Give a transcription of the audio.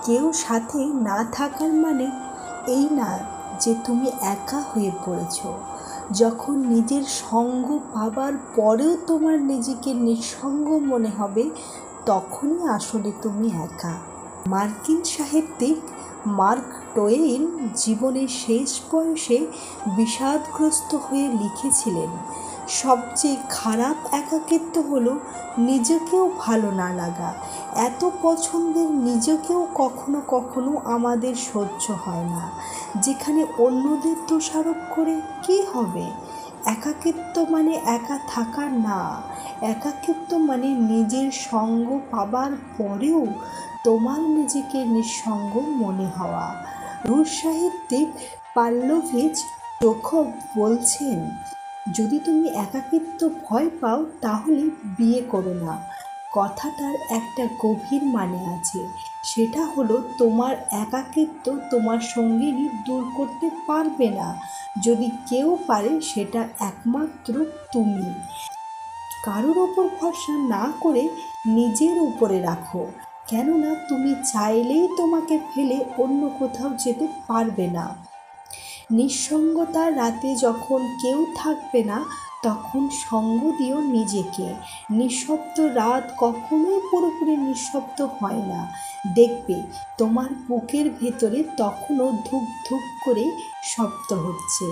কেউ সাথে না থাকার মানে এই না যে তুমি একা হয়ে পড়েছ। যখন নিজের সঙ্গ পাবার পরেও তোমার নিজেকে নিঃসঙ্গ মনে হবে, তখনই আসলে তুমি একা। মার্কিন সাহিত্যিক মার্ক টোয়েইন জীবনের শেষ বয়সে বিষাদগ্রস্ত হয়ে লিখেছিলেন, সবচেয়ে খারাপ একাকিত্ব হলো নিজেকেও ভালো না লাগা। এত পছন্দের নিজেকেও কখনো কখনো আমাদের সহ্য হয় না। যেখানে অন্যদের দোষারোপ করে কী হবে? একাকিত্ব মানে একা থাকা না, একাকিত্ব মানে নিজের সঙ্গ পাবার পরেও তোমার নিজেকে নিঃসঙ্গ মনে হওয়া। রুশ সাহিত্যিক পাভলোভিচ চেখভ বলছেন, যদি তুমি একাকিত্ব ভয় পাও তাহলে বিয়ে করো না। কথাটার একটা গভীর মানে আছে। সেটা হলো তোমার একাকিত্ব তোমার সঙ্গিনী দূর করতে পারবে না। যদি কেউ পারে সেটা একমাত্র তুমি। কারোর ওপর ভরসা না করে নিজের উপরে রাখো, কেননা তুমি চাইলেই তোমাকে ফেলে অন্য কোথাও যেতে পারবে না। নিঃসঙ্গতার রাতে যখন কেউ থাকবে না, তখন সঙ্গ দিও নিজেকে। নিঃশব্দ রাত কখনোই পুরোপুরি নিঃশব্দ হয় না। দেখবে তোমার বুকের ভেতরে তখনও ধুপ ধুপ করে শব্দ হচ্ছে।